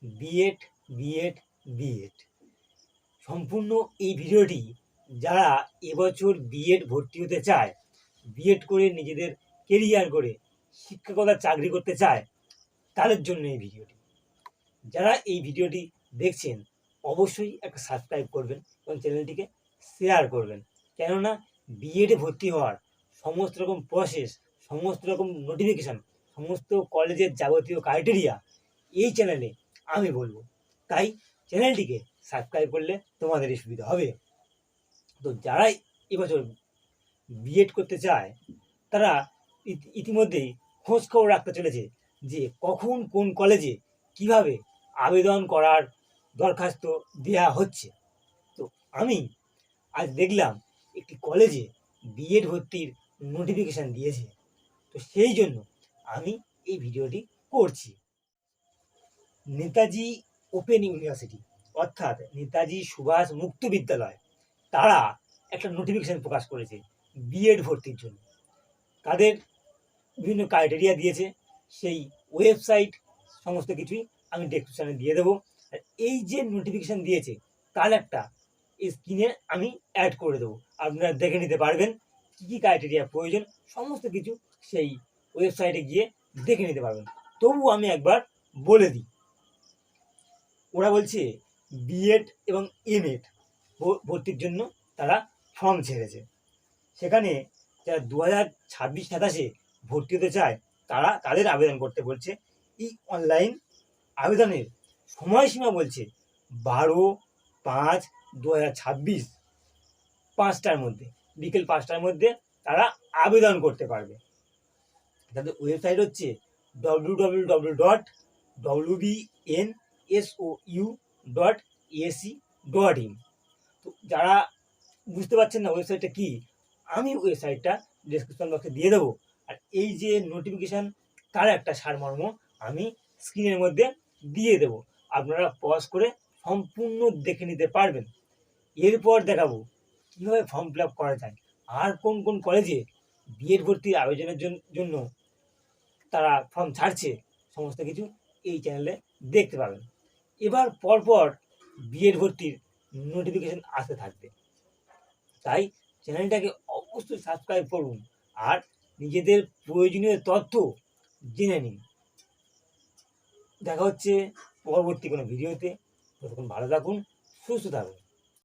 B Ed B Ed B Ed. সম্পূর্ণ এই ভিডিওটি যারা এবছর বিএড ভর্তি হতে চায়, বিএড করে নিজেদের কেরিয়ার করে শিক্ষকতার চাকরি করতে চায়, তাদের জন্য এই ভিডিওটি। যারা এই ভিডিওটি দেখছেন অবশ্যই একটা সাবস্ক্রাইব করবেন এবং চ্যানেলটিকে শেয়ার করবেন, কেননা বিএডে ভর্তি হওয়ার সমস্ত রকম প্রসেস, সমস্ত রকম নোটিফিকেশান, সমস্ত কলেজের যাবতীয় ক্রাইটেরিয়া এই চ্যানেলে আমি বলবো। তাই চ্যানেলটিকে সাবস্ক্রাইব করলে তোমাদেরই সুবিধা হবে। তো যারাই এবছর বিএড করতে চায় তারা ইতিমধ্যেই খোঁজখবর রাখতে চলেছে যে কখন কোন কলেজে কিভাবে আবেদন করার দরখাস্ত দেওয়া হচ্ছে। তো আমি আজ দেখলাম একটি কলেজে বিএড ভর্তির নোটিফিকেশান দিয়েছে, তো সেই জন্য আমি এই ভিডিওটি করছি। নেতাজি ওপেন ইউনিভার্সিটি অর্থাৎ নেতাজি সুভাষ মুক্ত বিদ্যালয়, তারা একটা নোটিফিকেশান প্রকাশ করেছে বিএড ভর্তির জন্য। তাদের বিভিন্ন ক্রাইটেরিয়া দিয়েছে, সেই ওয়েবসাইট সমস্ত কিছুই আমি ডেসক্রিপশানে দিয়ে দেবো। আর এই যে নোটিফিকেশান দিয়েছে তার একটা স্ক্রিনে আমি অ্যাড করে দেবো, আপনারা দেখে নিতে পারবেন কী কী ক্রাইটেরিয়া প্রয়োজন, সমস্ত কিছু সেই ওয়েবসাইটে গিয়ে দেখে নিতে পারবেন। তবু আমি একবার বলে দিই, ওরা বলছে বিএড এবং এমএড ভর্তির জন্য তারা ফর্ম ছেড়েছে। সেখানে যারা 2026-27 ভর্তি হতে চায় তারা তাদের আবেদন করতে বলছে। এই অনলাইন আবেদনের সময়সীমা বলছে 12/5/2026 5টার মধ্যে, বিকেল 5টার মধ্যে তারা আবেদন করতে পারবে। তাদের ওয়েবসাইট হচ্ছে www.wbnsou.ac.in। তো যারা বুঝতে পারছেন না ওয়েবসাইটটা কি, আমি ওয়েবসাইটটা ডেসক্রিপশন বক্সে দিয়ে দেবো। আর এই যে নোটিফিকেশান তার একটা সারমর্ম আমি স্ক্রিনের মধ্যে দিয়ে দেবো, আপনারা পজ করে সম্পূর্ণ দেখে নিতে পারবেন। এরপর দেখাবো কীভাবে ফর্ম ফিল আপ করা যায়, আর কোন কোন কলেজে বিএড ভর্তির আবেদনের জন্য তারা ফর্ম ছাড়ছে, সমস্ত কিছু এই চ্যানেলে দেখতে পাবেন। এবার পরপর বিএড ভর্তির নোটিফিকেশান আসতে থাকবে, তাই চ্যানেলটাকে অবশ্যই সাবস্ক্রাইব করুন আর নিজেদের প্রয়োজনীয় তথ্য জেনে নিন। দেখা হচ্ছে পরবর্তী কোনো ভিডিওতে। ততক্ষণ ভালো থাকুন, সুস্থ থাকুন।